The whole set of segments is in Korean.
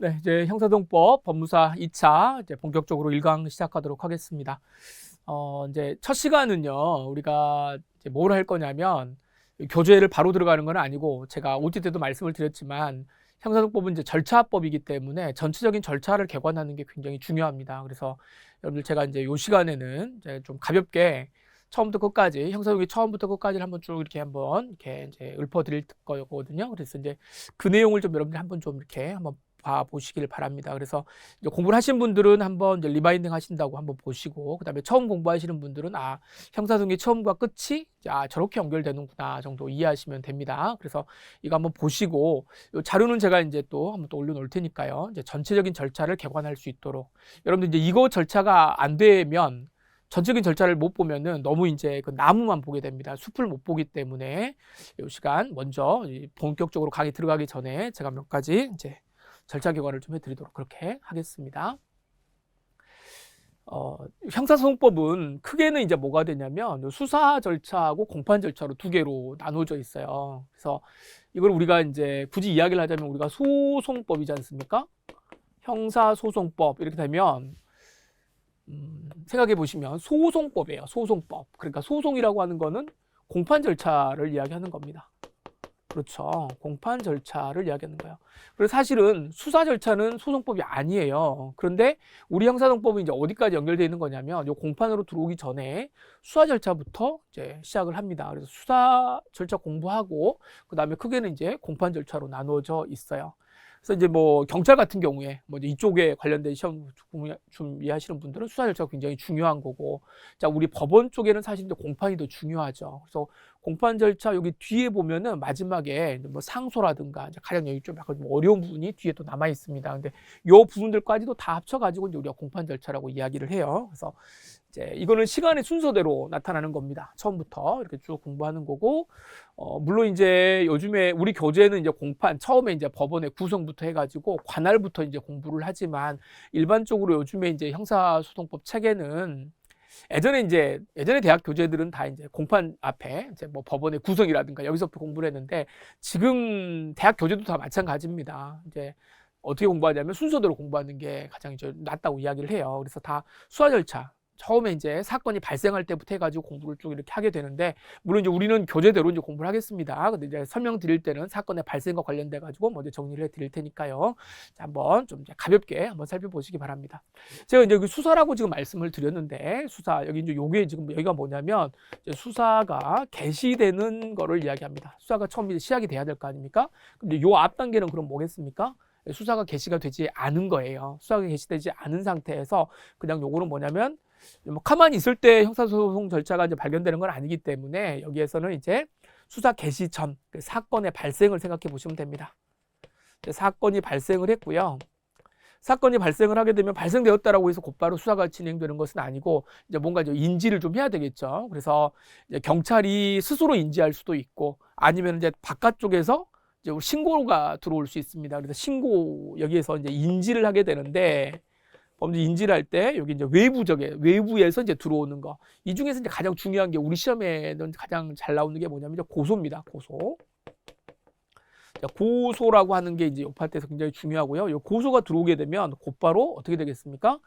네, 이제 형사소송법 법무사 2차 이제 본격적으로 1강 시작하도록 하겠습니다. 이제 첫 시간은요, 우리가 이제 뭘 할 거냐면, 교재를 바로 들어가는 건 아니고, 제가 OT 때도 말씀을 드렸지만, 형사소송법은 이제 절차법이기 때문에 전체적인 절차를 개관하는 게 굉장히 중요합니다. 그래서 여러분들 제가 이제 요 시간에는 이제 좀 가볍게 처음부터 끝까지, 형사소송이 처음부터 끝까지를 한번 쭉 이렇게 한번 이렇게 이제 읊어드릴 거거든요. 그래서 이제 그 내용을 좀 여러분들 한번 좀 이렇게 한번 봐 보시길 바랍니다. 그래서 이제 공부를 하신 분들은 한번 이제 리바인딩 하신다고 한번 보시고, 그다음에 처음 공부하시는 분들은 형사소송의 처음과 끝이 저렇게 연결되는구나 정도 이해하시면 됩니다. 그래서 이거 한번 보시고, 이 자료는 제가 이제 또 한번 또 올려놓을 테니까요. 이제 전체적인 절차를 개관할 수 있도록, 여러분들 이제 이거 절차가 안 되면 전체적인 절차를 못 보면은 너무 이제 그 나무만 보게 됩니다. 숲을 못 보기 때문에 이 시간 먼저 본격적으로 강의 들어가기 전에 제가 몇 가지 이제 절차 개관을 좀 해드리도록 그렇게 하겠습니다. 형사소송법은 크게는 이제 뭐가 되냐면 수사 절차하고 공판 절차로 두 개로 나눠져 있어요. 그래서 이걸 우리가 이제 굳이 이야기를 하자면 우리가 소송법이지 않습니까? 형사소송법 이렇게 되면 생각해 보시면 소송법이에요. 소송법. 그러니까 소송이라고 하는 거는 공판 절차를 이야기하는 겁니다. 그렇죠. 공판 절차를 이야기하는 거예요. 그래서 사실은 수사 절차는 소송법이 아니에요. 그런데 우리 형사소송법은 이제 어디까지 연결되어 있는 거냐면 요 공판으로 들어오기 전에 수사 절차부터 이제 시작을 합니다. 그래서 수사 절차 공부하고 그다음에 크게는 이제 공판 절차로 나누어져 있어요. 그래서 이제 뭐 경찰 같은 경우에 뭐 이쪽에 관련된 시험 준비하시는 분들은 수사 절차가 굉장히 중요한 거고, 자 우리 법원 쪽에는 사실 이제 공판이 더 중요하죠. 그래서 공판 절차 여기 뒤에 보면은 마지막에 뭐 상소라든가 이제 가장 여기 좀 약간 좀 어려운 부분이 뒤에 또 남아 있습니다. 근데 요 부분들까지도 다 합쳐가지고 이제 우리가 공판 절차라고 이야기를 해요. 그래서 이제 이거는 시간의 순서대로 나타나는 겁니다. 처음부터 이렇게 쭉 공부하는 거고, 물론 이제 요즘에 우리 교재는 이제 공판 처음에 이제 법원의 구성부터 해가지고 관할부터 이제 공부를 하지만 일반적으로 요즘에 이제 형사소송법 책에는 예전에 대학 교재들은 다 이제 공판 앞에 이제 뭐 법원의 구성이라든가 여기서부터 공부를 했는데, 지금 대학 교재도 다 마찬가지입니다. 이제 어떻게 공부하냐면 순서대로 공부하는 게 가장 이제 낫다고 이야기를 해요. 그래서 다 수사 절차, 처음에 이제 사건이 발생할 때부터 해가지고 공부를 쭉 이렇게 하게 되는데, 물론 이제 우리는 교재대로 이제 공부를 하겠습니다. 근데 이제 설명드릴 때는 사건의 발생과 관련돼 가지고 먼저 정리를 해드릴 테니까요. 자, 한번 좀 이제 가볍게 한번 살펴보시기 바랍니다. 제가 이제 그 수사라고 지금 말씀을 드렸는데, 수사 여기 이제 요게 지금 여기가 뭐냐면 이제 수사가 개시되는 거를 이야기합니다. 수사가 처음 이제 시작이 돼야 될 거 아닙니까? 근데 요 앞 단계는 그럼 뭐겠습니까? 수사가 개시가 되지 않은 거예요. 수사가 개시되지 않은 상태에서 그냥 요거는 뭐냐면 뭐 가만히 있을 때 형사소송 절차가 이제 발견되는 건 아니기 때문에 여기에서는 이제 수사 개시 전 사건의 발생을 생각해 보시면 됩니다. 사건이 발생을 했고요. 사건이 발생을 하게 되면 발생되었다라고 해서 곧바로 수사가 진행되는 것은 아니고 이제 뭔가 이제 인지를 좀 해야 되겠죠. 그래서 이제 경찰이 스스로 인지할 수도 있고 아니면 이제 바깥쪽에서 이제 신고가 들어올 수 있습니다. 그래서 신고 여기에서 이제 인지를 하게 되는데, 범죄 인지를 할 때 여기 이제 외부에서 이제 들어오는 거, 이 중에서 이제 가장 중요한 게 우리 시험에는 가장 잘 나오는 게 뭐냐면 이제 고소입니다. 고소. 고소라고 하는 게 이제 요파트에서 굉장히 중요하고요. 이 고소가 들어오게 되면 곧바로 어떻게 되겠습니까?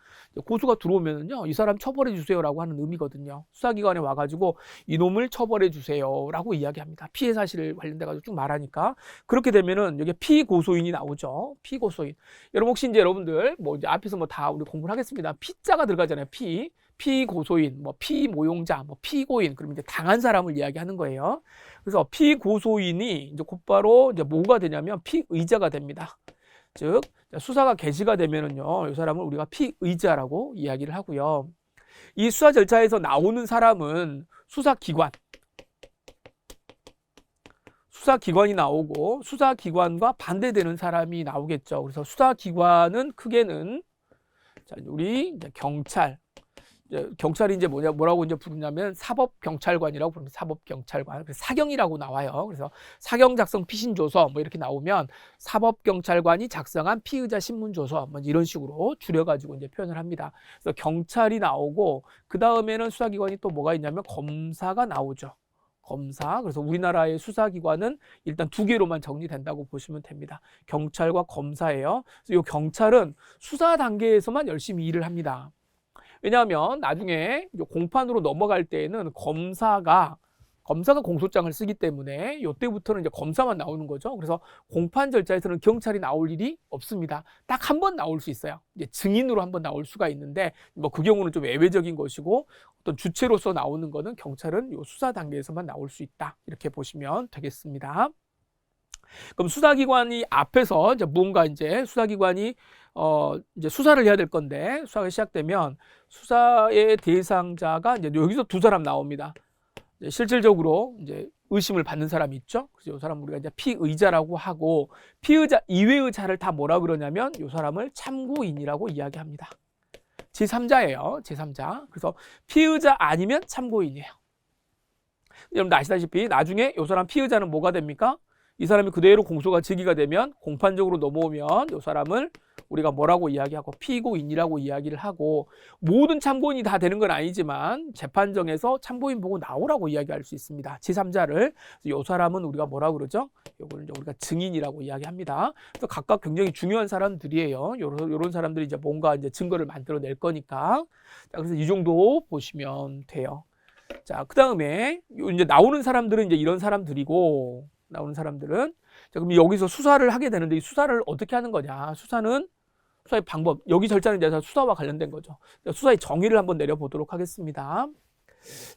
고소가 들어오면은요, 이 사람 처벌해 주세요라고 하는 의미거든요. 수사기관에 와가지고 이놈을 처벌해 주세요라고 이야기합니다. 피해 사실 관련돼 가지고 쭉 말하니까 그렇게 되면은 여기 피고소인이 나오죠. 피고소인. 여러분 혹시 이제 여러분들 뭐 이제 앞에서 뭐 다 우리 공부를 하겠습니다. 피자가 들어가잖아요. 피고소인, 뭐 피모용자, 뭐 피고인, 그러면 이제 당한 사람을 이야기하는 거예요. 그래서 피고소인이 이제 곧바로 이제 뭐가 되냐면 피의자가 됩니다. 즉 수사가 개시가 되면은요, 이 사람을 우리가 피의자라고 이야기를 하고요. 이 수사 절차에서 나오는 사람은 수사기관이 나오고 수사기관과 반대되는 사람이 나오겠죠. 그래서 수사기관은 크게는 자, 우리 이제 경찰이 이제 뭐라고 이제 부르냐면 사법경찰관이라고 부릅니다. 사법경찰관. 그래서 사경이라고 나와요. 그래서 사경 작성 피신조서 뭐 이렇게 나오면 사법경찰관이 작성한 피의자 신문조서 뭐 이런 식으로 줄여가지고 이제 표현을 합니다. 그래서 경찰이 나오고 그 다음에는 수사기관이 또 뭐가 있냐면 검사가 나오죠. 검사. 그래서 우리나라의 수사기관은 일단 두 개로만 정리된다고 보시면 됩니다. 경찰과 검사예요. 그래서 이 경찰은 수사 단계에서만 열심히 일을 합니다. 왜냐하면 나중에 공판으로 넘어갈 때에는 검사가 공소장을 쓰기 때문에 이때부터는 이제 검사만 나오는 거죠. 그래서 공판 절차에서는 경찰이 나올 일이 없습니다. 딱 한 번 나올 수 있어요. 이제 증인으로 한 번 나올 수가 있는데 뭐 그 경우는 좀 예외적인 것이고 어떤 주체로서 나오는 거는 경찰은 이 수사 단계에서만 나올 수 있다. 이렇게 보시면 되겠습니다. 그럼 수사기관이 앞에서 이제 뭔가 이제 수사기관이 이제 수사를 해야 될 건데 수사가 시작되면 수사의 대상자가 이제 여기서 두 사람 나옵니다. 실질적으로 이제 의심을 받는 사람이 있죠. 그래서 이 사람 우리가 이제 피의자라고 하고 피의자 이외의 자를 다 뭐라 그러냐면 이 사람을 참고인이라고 이야기합니다. 제3자예요. 제3자. 그래서 피의자 아니면 참고인이에요. 여러분들 아시다시피 나중에 이 사람 피의자는 뭐가 됩니까? 이 사람이 그대로 공소가 제기가 되면 공판적으로 넘어오면 이 사람을 우리가 뭐라고 이야기하고 피고인이라고 이야기를 하고 모든 참고인이 다 되는 건 아니지만 재판정에서 참고인 보고 나오라고 이야기할 수 있습니다. 제3자를. 이 사람은 우리가 뭐라고 그러죠? 이걸 이제 우리가 증인이라고 이야기합니다. 그래서 각각 굉장히 중요한 사람들이에요. 이런 사람들이 이제 뭔가 이제 증거를 만들어낼 거니까. 자, 그래서 이 정도 보시면 돼요. 자, 그 다음에 이제 나오는 사람들은 이제 이런 사람들이고 나오는 사람들은 자, 그럼 여기서 수사를 하게 되는데 이 수사를 어떻게 하는 거냐? 수사의 방법. 여기 절차는 이제 수사와 관련된 거죠. 수사의 정의를 한번 내려보도록 하겠습니다.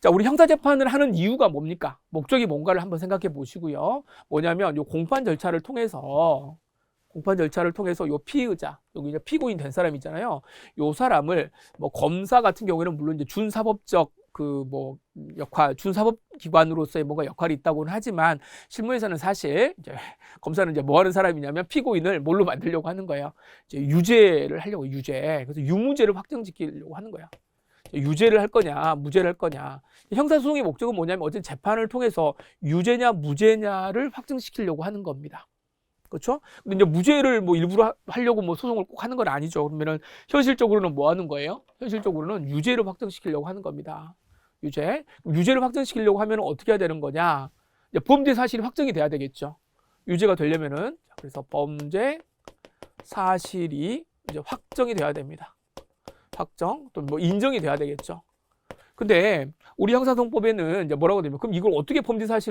자, 우리 형사재판을 하는 이유가 뭡니까? 목적이 뭔가를 한번 생각해 보시고요. 뭐냐면 요 공판 절차를 통해서 요 피의자, 여기 이제 피고인 된 사람 있잖아요. 요 사람을 뭐 검사 같은 경우에는 물론 이제 준사법적 준사법기관으로서의 뭔가 역할이 있다고는 하지만 실무에서는 사실 이제 검사는 이제 뭐 하는 사람이냐면 피고인을 뭘로 만들려고 하는 거예요. 이제 유죄를 하려고 유죄. 그래서 유무죄를 확정지키려고 하는 거예요. 유죄를 할 거냐, 무죄를 할 거냐. 형사소송의 목적은 뭐냐면 어쨌든 재판을 통해서 유죄냐, 무죄냐를 확정시키려고 하는 겁니다. 그렇죠? 근데 이제 무죄를 뭐 일부러 하려고 뭐 소송을 꼭 하는 건 아니죠. 그러면은 현실적으로는 뭐 하는 거예요? 현실적으로는 유죄를 확정시키려고 하는 겁니다. 유죄를 확정시키려고 하면 어떻게 해야 되는 거냐? 이제 범죄 사실이 확정이 돼야 되겠죠. 유죄가 되려면은 그래서 범죄 사실이 이제 확정이 돼야 됩니다. 확정 또 뭐 인정이 돼야 되겠죠. 근데 우리 형사소송법에는 이제 뭐라고 되면 그럼 이걸 어떻게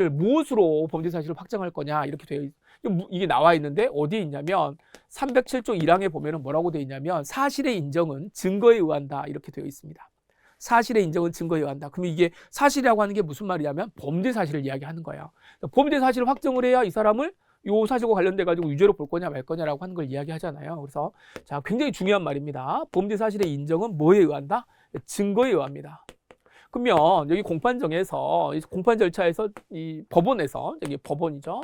무엇으로 범죄 사실을 확정할 거냐 이렇게 되어 이게 나와 있는데 어디에 있냐면 307조 1항에 보면은 뭐라고 되어 있냐면 사실의 인정은 증거에 의한다 이렇게 되어 있습니다. 사실의 인정은 증거에 의한다. 그럼 이게 사실이라고 하는 게 무슨 말이냐면 범죄 사실을 이야기하는 거예요. 범죄 사실을 확정을 해야 이 사람을 요 사실과 관련돼 가지고 유죄로 볼 거냐 말 거냐라고 하는 걸 이야기하잖아요. 그래서 자, 굉장히 중요한 말입니다. 범죄 사실의 인정은 뭐에 의한다? 증거에 의합니다. 그러면 여기 공판 절차에서 이 법원에서 여기 법원이죠.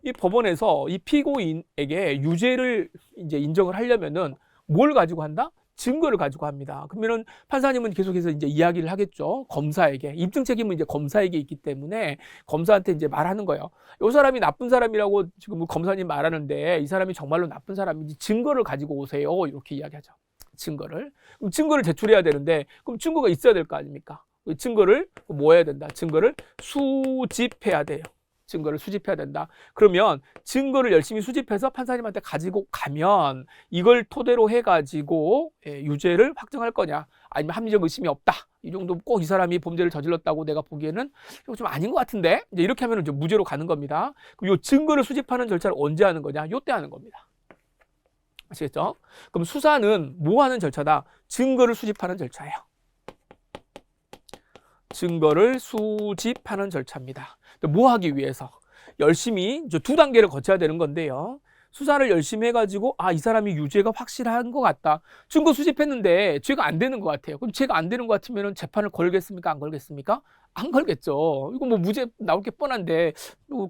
이 법원에서 이 피고인에게 유죄를 이제 인정을 하려면은 뭘 가지고 한다? 증거를 가지고 합니다. 그러면은 판사님은 계속해서 이제 이야기를 하겠죠. 검사에게. 입증 책임은 이제 검사에게 있기 때문에 검사한테 이제 말하는 거예요. 이 사람이 나쁜 사람이라고 지금 검사님 말하는데 이 사람이 정말로 나쁜 사람인지 증거를 가지고 오세요. 이렇게 이야기하죠. 증거를. 그럼 증거를 제출해야 되는데 그럼 증거가 있어야 될 거 아닙니까? 증거를 뭐 해야 된다? 증거를 수집해야 돼요. 증거를 수집해야 된다. 그러면 증거를 열심히 수집해서 판사님한테 가지고 가면 이걸 토대로 해가지고 유죄를 확정할 거냐 아니면 합리적 의심이 없다. 이 정도 꼭 이 사람이 범죄를 저질렀다고 내가 보기에는 이거 좀 아닌 것 같은데 이제 이렇게 하면 이제 무죄로 가는 겁니다. 그럼 이 증거를 수집하는 절차를 언제 하는 거냐? 요때 하는 겁니다. 아시겠죠? 그럼 수사는 뭐 하는 절차다? 증거를 수집하는 절차예요. 증거를 수집하는 절차입니다. 뭐 하기 위해서? 열심히 두 단계를 거쳐야 되는 건데요. 수사를 열심히 해가지고 이 사람이 유죄가 확실한 것 같다. 증거 수집했는데 죄가 안 되는 것 같아요. 그럼 죄가 안 되는 것 같으면 재판을 걸겠습니까? 안 걸겠습니까? 안 걸겠죠. 이거 뭐 무죄 나올 게 뻔한데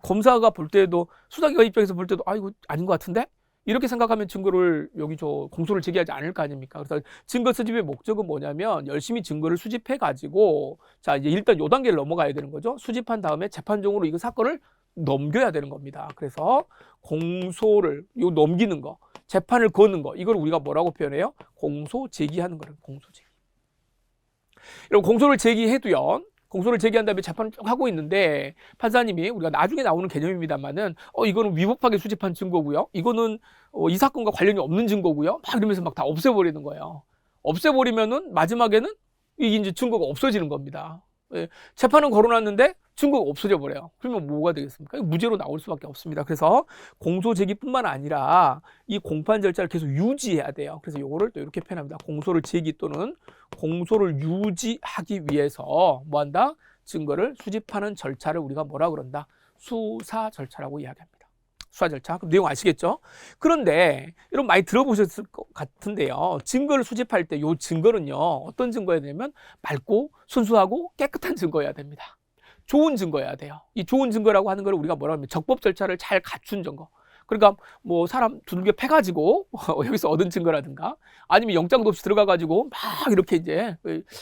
검사가 볼 때도 수사기관 입장에서 볼 때도 이거 아닌 것 같은데? 이렇게 생각하면 증거를 공소를 제기하지 않을 거 아닙니까? 그래서 증거 수집의 목적은 뭐냐면 열심히 증거를 수집해 가지고 자 이제 일단 요 단계를 넘어가야 되는 거죠. 수집한 다음에 재판정으로 이거 사건을 넘겨야 되는 겁니다. 그래서 공소를 넘기는 거, 재판을 거는 거 이걸 우리가 뭐라고 표현해요? 공소 제기하는 거를 공소 제기. 여러분 공소를 제기해도요. 공소를 제기한 다음에 재판을 쭉 하고 있는데 판사님이 우리가 나중에 나오는 개념입니다만은 이거는 위법하게 수집한 증거고요. 이거는 이 사건과 관련이 없는 증거고요. 막 이러면서 막 다 없애버리는 거예요. 없애버리면은 마지막에는 이게 이제 증거가 없어지는 겁니다. 예, 재판은 걸어놨는데 증거가 없어져 버려요. 그러면 뭐가 되겠습니까? 무죄로 나올 수밖에 없습니다. 그래서 공소 제기뿐만 아니라 이 공판 절차를 계속 유지해야 돼요. 그래서 요거를 또 이렇게 표현합니다. 공소를 제기 또는 공소를 유지하기 위해서 뭐한다? 증거를 수집하는 절차를 우리가 뭐라 그런다? 수사 절차라고 이야기합니다. 수사 절차. 그럼 내용 아시겠죠? 그런데 여러분 많이 들어보셨을 것 같은데요. 증거를 수집할 때 요 증거는요. 어떤 증거여야 되냐면 맑고 순수하고 깨끗한 증거여야 됩니다. 좋은 증거여야 돼요. 이 좋은 증거라고 하는 걸 우리가 뭐라 하면 적법 절차를 잘 갖춘 증거. 그러니까 뭐 사람 두들겨 패가지고 여기서 얻은 증거라든가 아니면 영장도 없이 들어가가지고 막 이렇게 이제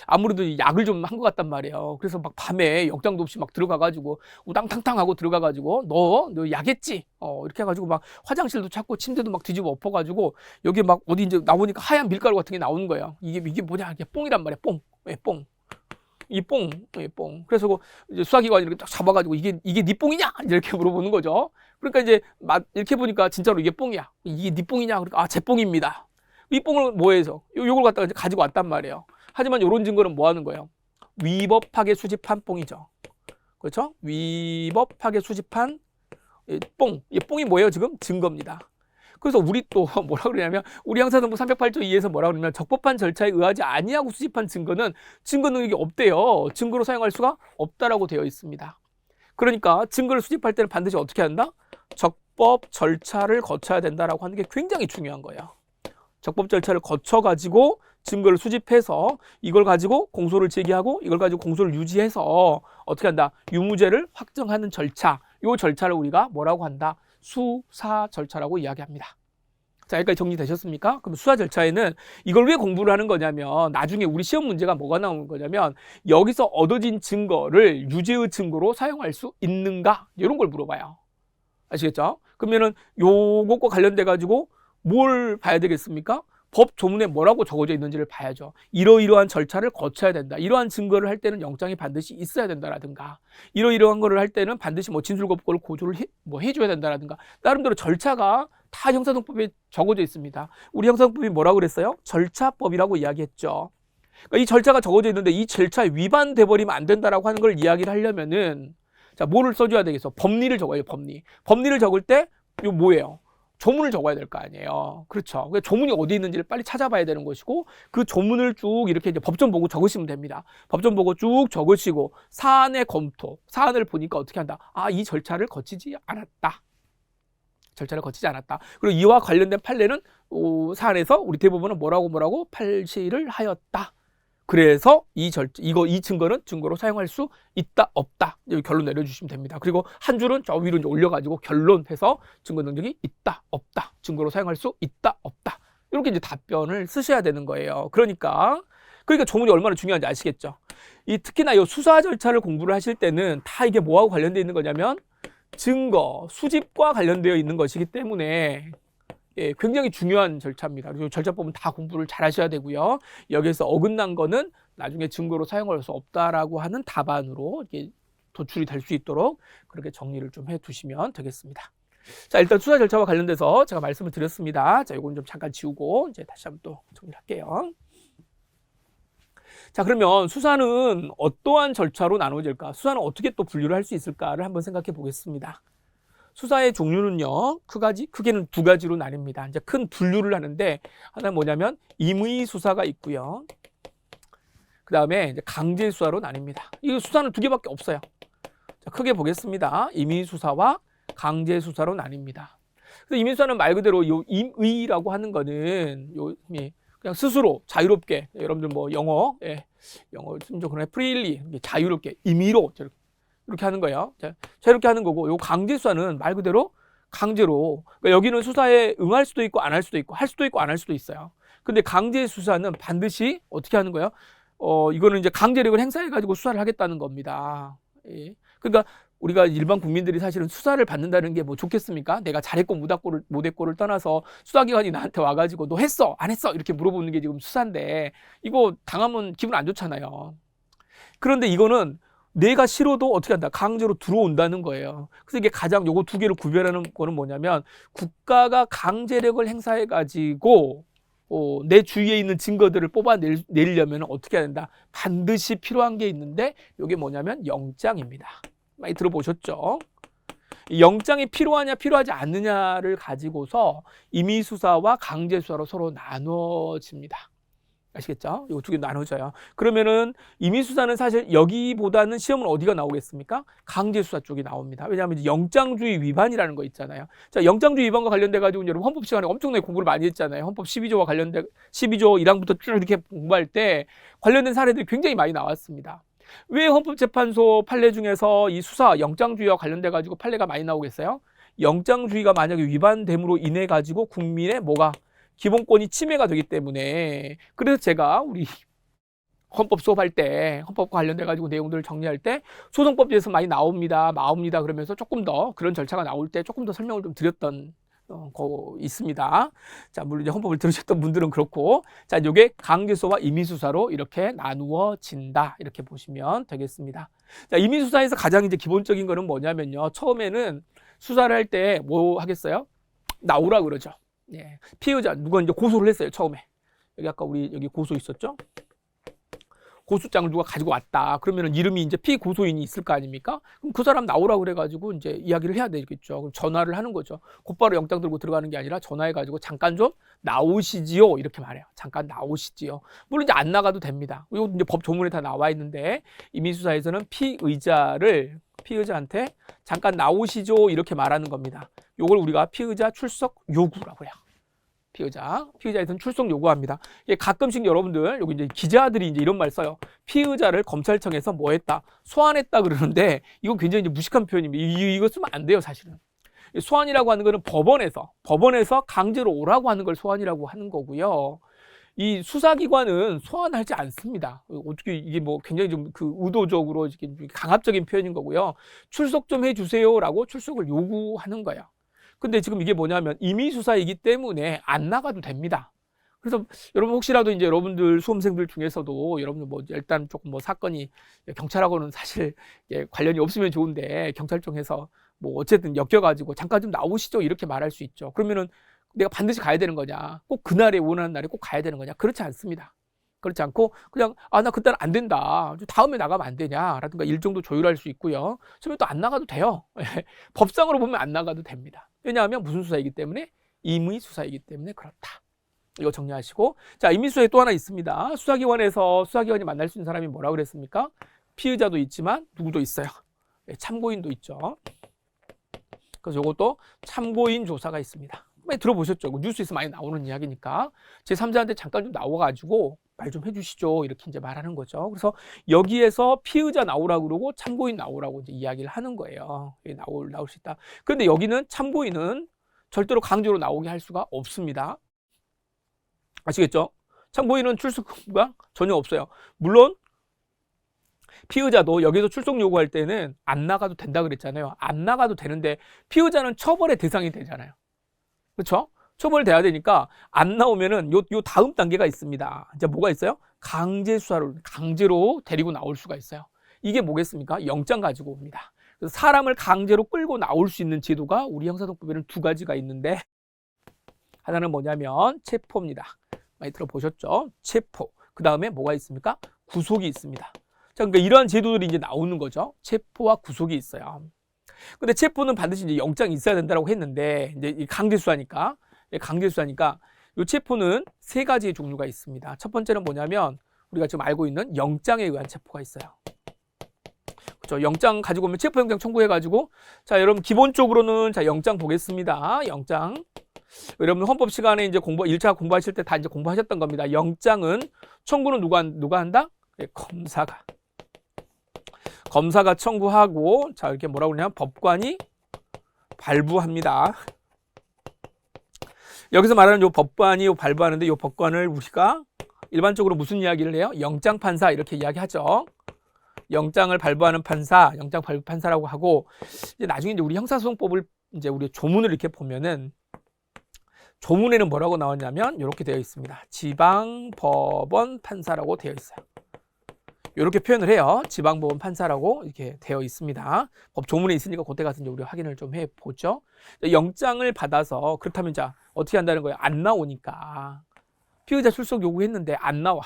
아무래도 약을 좀 한 것 같단 말이에요. 그래서 막 밤에 영장도 없이 막 들어가가지고 우당탕탕 하고 들어가가지고 너 약했지? 이렇게 해가지고 막 화장실도 찾고 침대도 막 뒤집어 엎어가지고 여기 막 어디 이제 나오니까 하얀 밀가루 같은 게 나오는 거예요. 이게 뭐냐? 이게 뽕이란 말이야. 뽕. 왜 뽕? 이 뽕, 뽕. 그래서 이제 수사기관이 이렇게 딱 잡아가지고 이게 네 뽕이냐? 이렇게 물어보는 거죠. 그러니까 이제 이렇게 보니까 진짜로 이게 뽕이야. 이게 네 뽕이냐? 그러니까 제 뽕입니다. 이 뽕을 뭐해서 요걸 갖다가 이제 가지고 왔단 말이에요. 하지만 이런 증거는 뭐 하는 거예요? 위법하게 수집한 뽕이죠. 그렇죠? 위법하게 수집한 뽕. 이 뽕이 뭐예요? 지금 증거입니다. 그래서 우리 또 뭐라 그러냐면 우리 형사정보 308조 2에서 뭐라 그러냐면 적법한 절차에 의하지 아니하고 수집한 증거는 증거 능력이 없대요. 증거로 사용할 수가 없다라고 되어 있습니다. 그러니까 증거를 수집할 때는 반드시 어떻게 한다? 적법 절차를 거쳐야 된다라고 하는 게 굉장히 중요한 거예요. 적법 절차를 거쳐가지고 증거를 수집해서 이걸 가지고 공소를 제기하고 이걸 가지고 공소를 유지해서 어떻게 한다? 유무죄를 확정하는 절차. 이 절차를 우리가 뭐라고 한다? 수사 절차라고 이야기합니다. 자, 여기까지 정리되셨습니까? 그럼 수사 절차에는 이걸 왜 공부를 하는 거냐면 나중에 우리 시험 문제가 뭐가 나오는 거냐면 여기서 얻어진 증거를 유죄의 증거로 사용할 수 있는가? 이런 걸 물어봐요. 아시겠죠? 그러면은 요것과 관련돼 가지고 뭘 봐야 되겠습니까? 법 조문에 뭐라고 적어져 있는지를 봐야죠. 이러이러한 절차를 거쳐야 된다. 이러한 증거를 할 때는 영장이 반드시 있어야 된다라든가 이러이러한 거를 할 때는 반드시 뭐 진술거부권을 고조를 해줘야 된다라든가 나름대로 절차가 다 형사정법에 적어져 있습니다. 우리 형사정법이 뭐라고 그랬어요? 절차법이라고 이야기했죠. 그러니까 이 절차가 적어져 있는데 이 절차에 위반돼 버리면 안 된다라고 하는 걸 이야기를 하려면은 자, 뭐를 써줘야 되겠어? 법리를 적어요, 법리. 법리를 적을 때 이거 뭐예요? 조문을 적어야 될 거 아니에요. 그렇죠. 그러니까 조문이 어디 있는지를 빨리 찾아봐야 되는 것이고 그 조문을 쭉 이렇게 이제 법전 보고 적으시면 됩니다. 법전 보고 쭉 적으시고 사안의 검토, 사안을 보니까 어떻게 한다? 아, 이 절차를 거치지 않았다. 절차를 거치지 않았다. 그리고 이와 관련된 판례는 사안에서 우리 대법원은 뭐라고 판시를 하였다. 그래서 이 증거는 증거로 사용할 수 있다 없다 여기 결론 내려주시면 됩니다. 그리고 한 줄은 저 위로 이제 올려가지고 결론해서 증거 능력이 있다 없다 증거로 사용할 수 있다 없다 이렇게 이제 답변을 쓰셔야 되는 거예요. 그러니까 조문이 얼마나 중요한지 아시겠죠? 특히나 이 수사 절차를 공부를 하실 때는 다 이게 뭐하고 관련되어 있는 거냐면 증거 수집과 관련되어 있는 것이기 때문에 굉장히 중요한 절차입니다. 그리고 절차법은 다 공부를 잘 하셔야 되고요. 여기에서 어긋난 거는 나중에 증거로 사용할 수 없다라고 하는 답안으로 도출이 될 수 있도록 그렇게 정리를 좀 해두시면 되겠습니다. 자, 일단 수사 절차와 관련돼서 제가 말씀을 드렸습니다. 자, 이건 좀 잠깐 지우고 이제 다시 한번 또 정리를 할게요. 자, 그러면 수사는 어떠한 절차로 나눠질까? 수사는 어떻게 또 분류를 할 수 있을까를 한번 생각해 보겠습니다. 수사의 종류는요, 크게는 두 가지로 나뉩니다. 이제 큰 분류를 하는데, 하나는 뭐냐면, 임의 수사가 있고요. 그 다음에 이제 강제 수사로 나뉩니다. 이 수사는 두 개밖에 없어요. 자, 크게 보겠습니다. 임의 수사와 강제 수사로 나뉩니다. 그래서 임의 수사는 말 그대로 요 임의라고 하는 거는, 그냥 스스로 자유롭게, 여러분들 뭐 영어 좀 그러네, 프리리, 자유롭게, 임의로, 이렇게 하는 거예요. 자, 이렇게 하는 거고, 요 강제 수사는 말 그대로 강제로, 그러니까 여기는 수사에 응할 수도 있고 안 할 수도 있고 할 수도 있고 안 할 수도 있어요. 근데 강제 수사는 반드시 어떻게 하는 거예요? 이거는 이제 강제력을 행사해 가지고 수사를 하겠다는 겁니다. 예. 그러니까 우리가 일반 국민들이 사실은 수사를 받는다는 게 뭐 좋겠습니까? 내가 잘했고 못했고를 떠나서 수사기관이 나한테 와가지고 너 했어 안 했어 이렇게 물어보는 게 지금 수사인데 이거 당하면 기분 안 좋잖아요. 그런데 이거는 내가 싫어도 어떻게 한다? 강제로 들어온다는 거예요. 그래서 이게 가장 요거 두 개를 구별하는 거는 뭐냐면 국가가 강제력을 행사해 가지고 내 주위에 있는 증거들을 뽑아내려면 어떻게 해야 된다? 반드시 필요한 게 있는데 이게 뭐냐면 영장입니다. 많이 들어보셨죠? 영장이 필요하냐 필요하지 않느냐를 가지고서 임의수사와 강제수사로 서로 나눠집니다. 아시겠죠? 이거 두 개 나눠져요. 그러면은 임의수사는 사실 여기보다는 시험은 어디가 나오겠습니까? 강제수사 쪽이 나옵니다. 왜냐하면 이제 영장주의 위반이라는 거 있잖아요. 자, 영장주의 위반과 관련돼 가지고 여러분 헌법 시간에 엄청나게 공부를 많이 했잖아요. 헌법 12조와 관련돼 12조 1항부터 쭉 이렇게 공부할 때 관련된 사례들이 굉장히 많이 나왔습니다. 왜 헌법재판소 판례 중에서 이 수사 영장주의와 관련돼 가지고 판례가 많이 나오겠어요? 영장주의가 만약에 위반됨으로 인해 가지고 국민의 뭐가 기본권이 침해가 되기 때문에 그래서 제가 우리 헌법 수업할 때 헌법과 관련돼 가지고 내용들을 정리할 때 소송법에서 많이 나옵니다 그러면서 조금 더 그런 절차가 나올 때 조금 더 설명을 좀 드렸던 거 있습니다. 자, 물론 이제 헌법을 들으셨던 분들은 그렇고, 자, 이게 강제수사와 임의수사로 이렇게 나누어진다 이렇게 보시면 되겠습니다. 자, 임의수사에서 가장 이제 기본적인 거는 뭐냐면요, 처음에는 수사를 할 때 뭐 하겠어요? 나오라 그러죠. 예, 피의자 누가 이제 고소를 했어요. 처음에 여기 아까 우리 여기 고소 있었죠? 고소장을 누가 가지고 왔다. 그러면은 이름이 이제 피고소인이 있을 거 아닙니까? 그럼 그 사람 나오라 그래가지고 이제 이야기를 해야 되겠죠. 그럼 전화를 하는 거죠. 곧바로 영장 들고 들어가는 게 아니라 전화해가지고 잠깐 좀 나오시지요. 이렇게 말해요. 잠깐 나오시지요. 물론 이제 안 나가도 됩니다. 이거 이제 법 조문에 다 나와 있는데 임의수사에서는 피의자한테 잠깐 나오시죠. 이렇게 말하는 겁니다. 요걸 우리가 피의자 출석 요구라고 해요. 피의자에서는 출석 요구합니다. 예, 가끔씩 여러분들, 여기 이제 기자들이 이제 이런 말 써요. 피의자를 검찰청에서 뭐 했다? 소환했다 그러는데, 이건 굉장히 이제 무식한 표현입니다. 이거 쓰면 안 돼요, 사실은. 소환이라고 하는 거는 법원에서 강제로 오라고 하는 걸 소환이라고 하는 거고요. 이 수사기관은 소환하지 않습니다. 어떻게 이게 뭐 굉장히 좀 그 의도적으로 이렇게 강압적인 표현인 거고요. 출석 좀 해주세요라고 출석을 요구하는 거예요. 근데 지금 이게 뭐냐면 임의수사이기 때문에 안 나가도 됩니다. 그래서 여러분 혹시라도 이제 여러분들 수험생들 중에서도 여러분들 뭐 일단 조금 뭐 사건이 경찰하고는 사실 관련이 없으면 좋은데 경찰청에서 뭐 어쨌든 엮여가지고 잠깐 좀 나오시죠 이렇게 말할 수 있죠. 그러면은 내가 반드시 가야 되는 거냐? 꼭 그날에 원하는 날에 꼭 가야 되는 거냐? 그렇지 않습니다. 그렇지 않고 그냥 나 그때는 안 된다. 다음에 나가면 안 되냐라든가 일정도 조율할 수 있고요. 처음에 또 안 나가도 돼요. 법상으로 보면 안 나가도 됩니다. 왜냐하면 무슨 수사이기 때문에? 임의수사이기 때문에 그렇다. 이거 정리하시고, 자, 임의수사에 또 하나 있습니다. 수사기관이 만날 수 있는 사람이 뭐라고 그랬습니까? 피의자도 있지만 누구도 있어요. 참고인도 있죠. 그래서 이것도 참고인 조사가 있습니다. 많이 들어보셨죠? 뉴스에서 많이 나오는 이야기니까 제3자한테 잠깐 좀 나와가지고 말 좀 해주시죠. 이렇게 이제 말하는 거죠. 그래서 여기에서 피의자 나오라고 그러고 참고인 나오라고 이제 이야기를 하는 거예요. 나올 수 있다. 그런데 여기는 참고인은 절대로 강제로 나오게 할 수가 없습니다. 아시겠죠? 참고인은 출석가 전혀 없어요. 물론 피의자도 여기서 출석 요구할 때는 안 나가도 된다 그랬잖아요. 안 나가도 되는데 피의자는 처벌의 대상이 되잖아요. 그렇죠? 처벌돼야 되니까 안 나오면은 요 다음 단계가 있습니다. 이제 뭐가 있어요? 강제로 데리고 나올 수가 있어요. 이게 뭐겠습니까? 영장 가지고 옵니다. 그래서 사람을 강제로 끌고 나올 수 있는 제도가 우리 형사소송법에는 두 가지가 있는데 하나는 뭐냐면 체포입니다. 많이 들어보셨죠? 체포. 그 다음에 뭐가 있습니까? 구속이 있습니다. 자, 그러니까 이러한 제도들이 이제 나오는 거죠. 체포와 구속이 있어요. 근데 체포는 반드시 이제 영장이 있어야 된다고 했는데 이제 강제수사니까 이 체포는 세 가지의 종류가 있습니다. 첫 번째는 뭐냐면 우리가 지금 알고 있는 영장에 의한 체포가 있어요. 그렇죠? 영장 가지고 오면 체포영장 청구해가지고 자 여러분 기본적으로는 자 영장 보겠습니다. 영장 여러분 헌법 시간에 이제 1차 공부하실 때 다 이제 공부하셨던 겁니다. 영장은 청구는 누가 한다? 네, 검사가 청구하고 자 이렇게 뭐라고 그러냐면 법관이 발부합니다. 여기서 말하는 요 법관이 발부하는데 요 법관을 우리가 일반적으로 무슨 이야기를 해요? 영장 판사 이렇게 이야기하죠. 영장을 발부하는 판사, 영장 발부 판사라고 하고 이제 나중에 이제 우리 형사소송법을 이제 우리 조문을 이렇게 보면은 조문에는 뭐라고 나왔냐면 이렇게 되어 있습니다. 지방법원 판사라고 되어 있어요. 이렇게 표현을 해요. 지방법원 판사라고 이렇게 되어 있습니다. 법 조문에 있으니까 그때 가서 이제 우리가 확인을 좀 해보죠. 영장을 받아서 그렇다면 자 어떻게 한다는 거예요? 안 나오니까 피의자 출석 요구했는데 안 나와.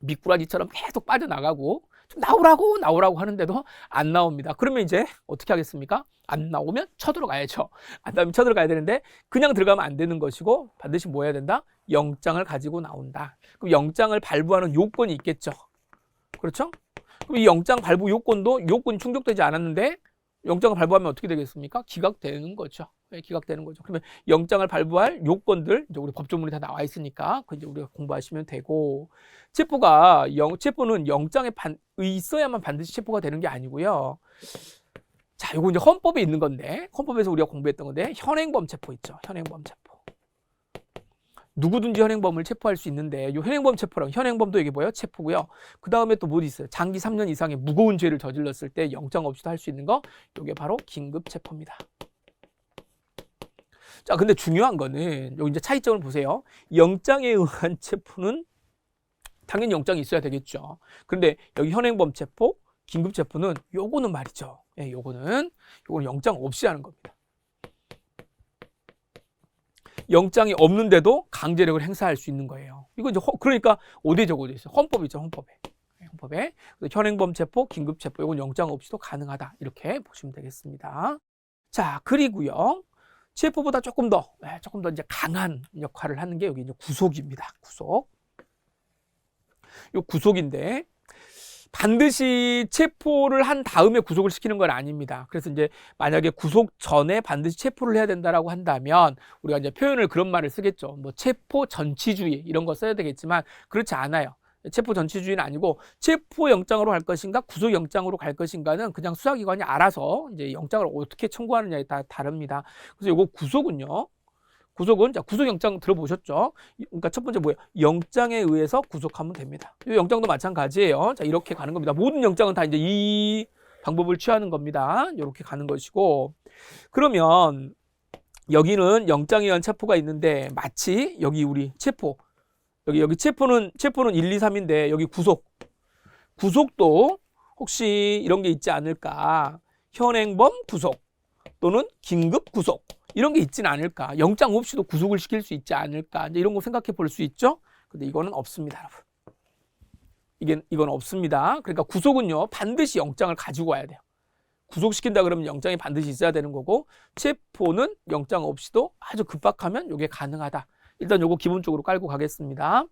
미꾸라지처럼 계속 빠져나가고 좀 나오라고 하는데도 안 나옵니다. 그러면 이제 어떻게 하겠습니까? 안 나오면 쳐들어가야죠. 안 나오면 쳐들어가야 되는데 그냥 들어가면 안 되는 것이고 반드시 뭐 해야 된다? 영장을 가지고 나온다. 그럼 영장을 발부하는 요건이 있겠죠. 그렇죠? 그럼 이 영장 발부 요건도 요건이 충족되지 않았는데 영장을 발부하면 어떻게 되겠습니까? 기각되는 거죠. 네, 기각되는 거죠. 그러면 영장을 발부할 요건들 이제 우리 법조문에 다 나와 있으니까 그 이제 우리가 공부하시면 되고 체포는 영장에 있어야만 반드시 체포가 되는 게 아니고요. 자, 요거 이제 헌법에 있는 건데 헌법에서 우리가 공부했던 건데 현행범 체포 있죠. 현행범 체포. 누구든지 현행범을 체포할 수 있는데 이 현행범 체포랑 현행범도 이게 뭐예요? 체포고요. 그 다음에 또 뭐 있어요? 장기 3년 이상의 무거운 죄를 저질렀을 때 영장 없이도 할 수 있는 거 이게 바로 긴급 체포입니다. 자, 근데 중요한 거는 여기 이제 차이점을 보세요. 영장에 의한 체포는 당연히 영장이 있어야 되겠죠. 그런데 여기 현행범 체포, 긴급 체포는 요거는 말이죠. 예, 요거는 영장 없이 하는 겁니다. 영장이 없는데도 강제력을 행사할 수 있는 거예요. 이거 이제 그러니까 어디에 적어져 있어요? 헌법이죠, 헌법에. 헌법에. 현행범 체포, 긴급 체포, 이건 영장 없이도 가능하다. 이렇게 보시면 되겠습니다. 자, 그리고요. 체포보다 조금 더 이제 강한 역할을 하는 게 여기 이제 구속입니다. 구속. 요 구속인데 반드시 체포를 한 다음에 구속을 시키는 건 아닙니다. 그래서 이제 만약에 구속 전에 반드시 체포를 해야 된다라고 한다면 우리가 이제 표현을 그런 말을 쓰겠죠. 뭐 체포 전치주의 이런 거 써야 되겠지만 그렇지 않아요. 체포 전치주의는 아니고 체포 영장으로 갈 것인가 구속 영장으로 갈 것인가는 그냥 수사기관이 알아서 이제 영장을 어떻게 청구하느냐에 따라 다릅니다. 그래서 요거 구속은요. 구속은 자 구속영장 들어보셨죠? 그러니까 첫 번째 뭐예요? 영장에 의해서 구속하면 됩니다. 이 영장도 마찬가지예요. 자 이렇게 가는 겁니다. 모든 영장은 다 이제 이 방법을 취하는 겁니다. 이렇게 가는 것이고 그러면 여기는 영장에 의한 체포가 있는데 마치 여기 우리 체포 여기 체포는 1, 2, 3인데 여기 구속도 혹시 이런 게 있지 않을까? 현행범 구속 또는 긴급 구속 이런 게 있지는 않을까? 영장 없이도 구속을 시킬 수 있지 않을까? 이제 이런 거 생각해 볼 수 있죠? 근데 이거는 없습니다, 여러분. 이건 없습니다. 그러니까 구속은요, 반드시 영장을 가지고 와야 돼요. 구속시킨다 그러면 영장이 반드시 있어야 되는 거고, 체포는 영장 없이도 아주 급박하면 이게 가능하다. 일단 요거 기본적으로 깔고 가겠습니다.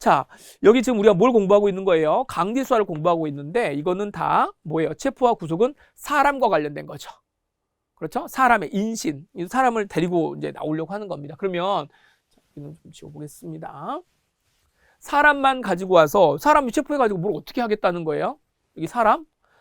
자, 여기 지금 우리가 뭘 공부하고 있는 거예요? 강제수사를 공부하고 있는데, 이거는 다 뭐예요? 체포와 구속은 사람과 관련된 거죠. 그렇죠? 사람의 인신, 사람을 데리고 이제 나오려고 하는 겁니다. 그러면 이는 좀 지워보겠습니다. 사람만 가지고 와서 사람이 체포해가지고 뭘 어떻게 하겠다는 거예요? 여기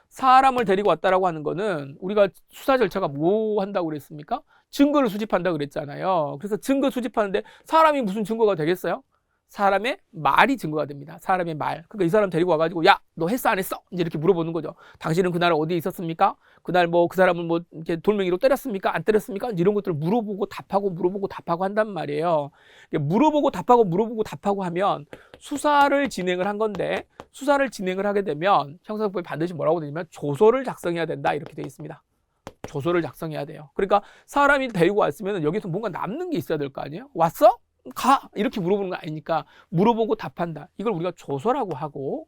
사람을 데리고 왔다라고 하는 거는 우리가 수사 절차가 뭐 한다고 그랬습니까? 증거를 수집한다고 그랬잖아요. 그래서 증거 수집하는데 사람이 무슨 증거가 되겠어요? 사람의 말이 증거가 됩니다. 사람의 말. 그러니까 이 사람 데리고 와가지고 야, 너 했어 안 했어? 이제 이렇게 물어보는 거죠. 당신은 그날 어디에 있었습니까? 그날 뭐 그 사람을 뭐 이렇게 돌멩이로 때렸습니까? 안 때렸습니까? 이런 것들을 물어보고 답하고 한단 말이에요. 물어보고 답하고 하면 수사를 진행을 한 건데 수사를 진행을 하게 되면 형사법에 반드시 뭐라고 되냐면 조서를 작성해야 된다 이렇게 되어 있습니다. 조서를 작성해야 돼요. 그러니까 사람이 데리고 왔으면 여기서 뭔가 남는 게 있어야 될 거 아니에요? 왔어? 가! 이렇게 물어보는 거 아니니까 물어보고 답한다. 이걸 우리가 조서라고 하고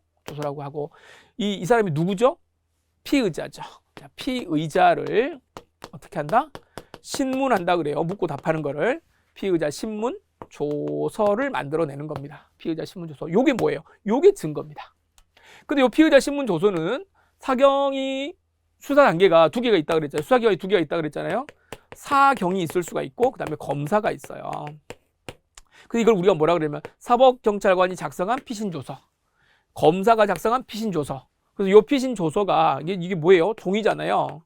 이 사람이 누구죠? 피의자죠. 자, 피의자를 어떻게 한다? 신문한다 그래요. 묻고 답하는 거를 피의자 신문 조서를 만들어내는 겁니다. 피의자 신문 조서. 요게 뭐예요? 요게 증거입니다. 근데 요 피의자 신문 조서는 사경이 수사 단계가 2개가 있다 그랬잖아요. 수사기관이 2개가 있다 그랬잖아요. 사경이 있을 수가 있고 그다음에 검사가 있어요. 근데 이걸 우리가 뭐라 그러냐면 사법경찰관이 작성한 피신조서, 검사가 작성한 피신조서. 그래서 이 피신조서가 이게 뭐예요? 종이잖아요.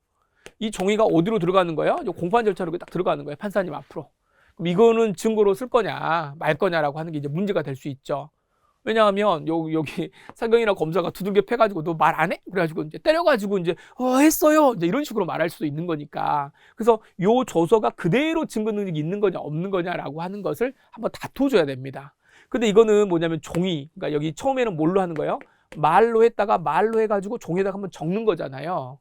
이 종이가 어디로 들어가는 거예요? 공판 절차로 딱 들어가는 거예요. 판사님 앞으로. 그럼 이거는 증거로 쓸 거냐 말 거냐라고 하는 게 이제 문제가 될 수 있죠. 왜냐하면 여기 사경이나 검사가 두들겨 패가지고 너 말 안 해? 그래가지고 이제 때려가지고 이제 했어요. 이제 이런 식으로 말할 수도 있는 거니까. 그래서 요 조서가 그대로 증거 능력이 있는 거냐 없는 거냐라고 하는 것을 한번 다퉈줘야 됩니다. 근데 이거는 뭐냐면 종이. 그러니까 여기 처음에는 뭘로 하는 거예요? 말로 했다가 말로 해가지고 종이에다가 한번 적는 거잖아요.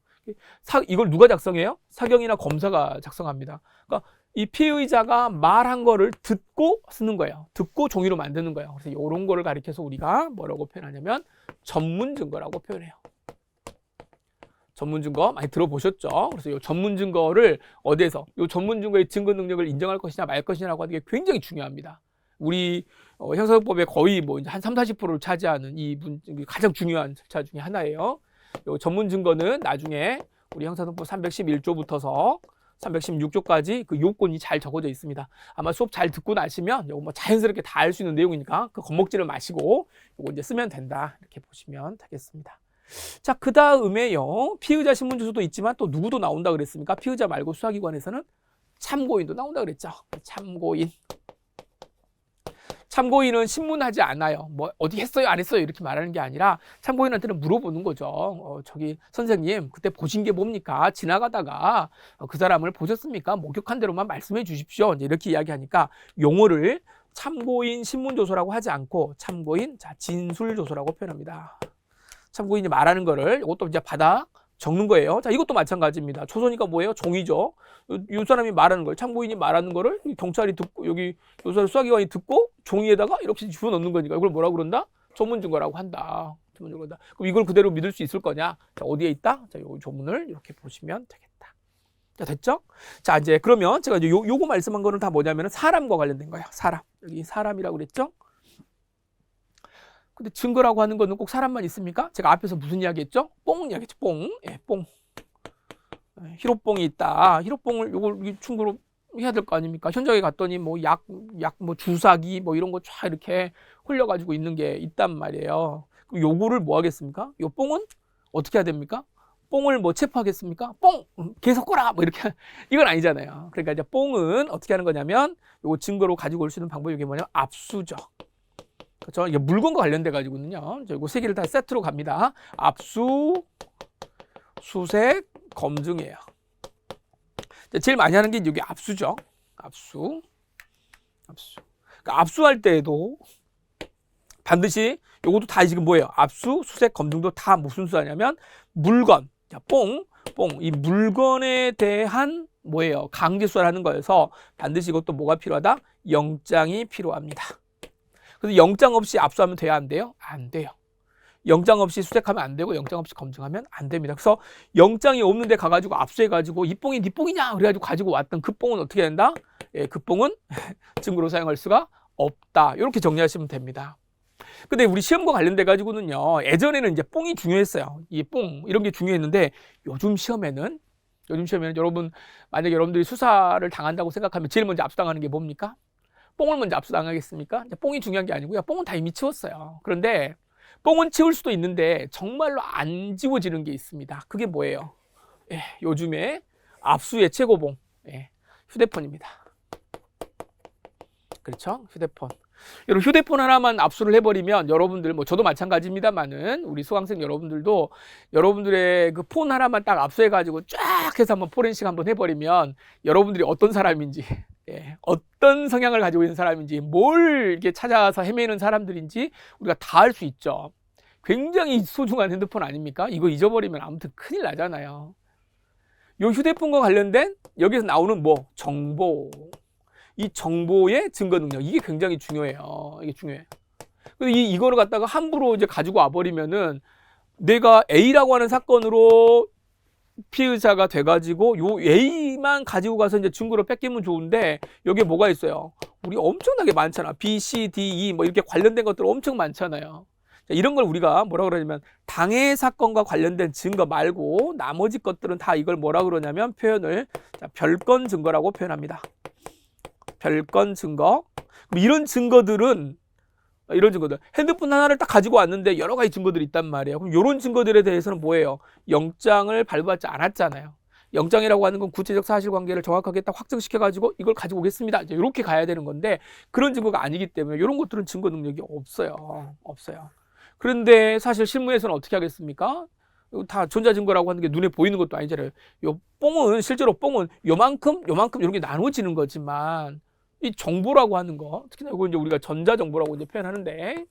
이걸 누가 작성해요? 사경이나 검사가 작성합니다. 그러니까 이 피의자가 말한 거를 듣고 쓰는 거예요. 듣고 종이로 만드는 거예요. 그래서 이런 거를 가리켜서 우리가 뭐라고 표현하냐면 전문 증거라고 표현해요. 전문 증거 많이 들어보셨죠? 그래서 이 전문 증거를 어디에서 이 전문 증거의 증거 능력을 인정할 것이냐 말 것이냐라고 하는 게 굉장히 중요합니다. 우리 형사법에 거의 뭐 이제 한 30-40%를 차지하는 이 가장 중요한 절차 중에 하나예요. 이 전문 증거는 나중에 우리 형사소법 311조부터서 316조까지 그 요건이 잘 적어져 있습니다. 아마 수업 잘 듣고 나시면 이거 뭐 자연스럽게 다 알 수 있는 내용이니까 그 겁먹지를 마시고 이거 이제 쓰면 된다 이렇게 보시면 되겠습니다. 자, 그 다음에요. 피의자 신문조서도 있지만 또 누구도 나온다 그랬습니까? 피의자 말고 수사기관에서는 참고인도 나온다 그랬죠. 참고인. 참고인은 신문하지 않아요. 뭐 어디 했어요 안 했어요 이렇게 말하는 게 아니라 참고인한테는 물어보는 거죠. 저기 선생님 그때 보신 게 뭡니까? 지나가다가 그 사람을 보셨습니까? 목격한 대로만 말씀해 주십시오. 이제 이렇게 이야기하니까 용어를 참고인 신문조서라고 하지 않고 참고인 진술조서라고 표현합니다. 참고인이 말하는 거를 이것도 이제 받아 적는 거예요. 자, 이것도 마찬가지입니다. 초소니까 뭐예요? 종이죠. 이 사람이 말하는 걸, 참고인이 말하는 거를 경찰이 듣고, 여기 요사를 수사기관이 듣고 종이에다가 이렇게 집어넣는 거니까 이걸 뭐라고 그런다? 조문 증거라고 한다. 조문 증거다. 그럼 이걸 그대로 믿을 수 있을 거냐? 자, 어디에 있다? 자, 요 조문을 이렇게 보시면 되겠다. 자, 됐죠? 자, 이제 그러면 제가 이제 요거 말씀한 거는 다 뭐냐면 사람과 관련된 거예요. 사람. 여기 사람이라고 그랬죠? 근데 증거라고 하는 거는 꼭 사람만 있습니까? 제가 앞에서 무슨 이야기 했죠? 뽕 이야기 했죠. 뽕. 예, 뽕. 히로뽕이 있다. 히로뽕을 요걸 충분히 해야 될 거 아닙니까? 현장에 갔더니 뭐 뭐 주사기 뭐 이런 거 쫙 이렇게 흘려가지고 있는 게 있단 말이에요. 그럼 요거를 뭐 하겠습니까? 요 뽕은 어떻게 해야 됩니까? 뽕을 뭐 체포하겠습니까? 뽕! 계속 꼬라! 뭐 이렇게. 이건 아니잖아요. 그러니까 이제 뽕은 어떻게 하는 거냐면 요거 증거로 가지고 올 수 있는 방법이 이게 뭐냐면 압수죠. 그렇죠? 이게 물건과 관련돼 가지고는요. 이거 세 개를 다 세트로 갑니다. 압수, 수색, 검증이에요. 제일 많이 하는 게 여기 압수죠. 압수. 그러니까 압수할 때에도 반드시 요것도 다 지금 뭐예요? 압수, 수색, 검증도 다 무슨 수사냐면 물건. 자, 뽕. 이 물건에 대한 뭐예요? 강제 수사를 하는 거여서 반드시 이것도 뭐가 필요하다? 영장이 필요합니다. 그래서 영장 없이 압수하면 돼야 안 돼요? 안 돼요. 영장 없이 수색하면 안 되고 영장 없이 검증하면 안 됩니다. 그래서 영장이 없는데 가가지고 압수해가지고 이 뽕이 네 뽕이냐 그래가지고 가지고 왔던 그 뽕은 어떻게 된다? 예, 그 뽕은 증거로 사용할 수가 없다. 이렇게 정리하시면 됩니다. 근데 우리 시험과 관련돼 가지고는요. 예전에는 이제 뽕이 중요했어요. 이 뽕 이런 게 중요했는데 요즘 시험에는 여러분 만약 여러분들이 수사를 당한다고 생각하면 제일 먼저 압수당하는 게 뭡니까? 뽕을 먼저 압수당하겠습니까? 뽕이 중요한 게 아니고요. 뽕은 다 이미 치웠어요. 그런데 뽕은 치울 수도 있는데 정말로 안 지워지는 게 있습니다. 그게 뭐예요? 예, 요즘에 압수의 최고봉. 예, 휴대폰입니다. 그렇죠? 휴대폰. 여러분 휴대폰 하나만 압수를 해버리면 여러분들 뭐 저도 마찬가지입니다만은 우리 수강생 여러분들도 여러분들의 그 폰 하나만 딱 압수해가지고 쫙 해서 한번 포렌식 한번 해버리면 여러분들이 어떤 사람인지 예, 어떤 성향을 가지고 있는 사람인지 뭘 이렇게 찾아서 헤매는 사람들인지 우리가 다 알 수 있죠. 굉장히 소중한 핸드폰 아닙니까? 이거 잊어버리면 아무튼 큰일 나잖아요. 이 휴대폰과 관련된 여기서 나오는 뭐 정보, 이 정보의 증거 능력 이게 굉장히 중요해요. 이게 중요해. 근데 이거를 갖다가 함부로 이제 가지고 와버리면은 내가 A라고 하는 사건으로 피의자가 돼가지고 요 A만 가지고 가서 이제 증거로 뺏기면 좋은데 여기에 뭐가 있어요? 우리 엄청나게 많잖아. B, C, D, E 뭐 이렇게 관련된 것들 엄청 많잖아요. 자, 이런 걸 우리가 뭐라 그러냐면 당해 사건과 관련된 증거 말고 나머지 것들은 다 이걸 뭐라 그러냐면 표현을 자, 별건 증거라고 표현합니다. 별건 증거. 그럼 이런 증거들 핸드폰 하나를 딱 가지고 왔는데 여러 가지 증거들이 있단 말이에요. 그럼 이런 증거들에 대해서는 뭐예요? 영장을 발부하지 않았잖아요. 영장이라고 하는 건 구체적 사실관계를 정확하게 딱 확정시켜가지고 이걸 가지고 오겠습니다. 이제 이렇게 가야 되는 건데 그런 증거가 아니기 때문에 이런 것들은 증거 능력이 없어요. 그런데 사실 실무에서는 어떻게 하겠습니까? 다 전자증거라고 하는 게 눈에 보이는 것도 아니잖아요. 요 뽕은 실제로 뽕은 요만큼 이런 게 나눠지는 거지만 이 정보라고 하는 거 특히나 이거 이제 우리가 전자정보라고 이제 표현하는데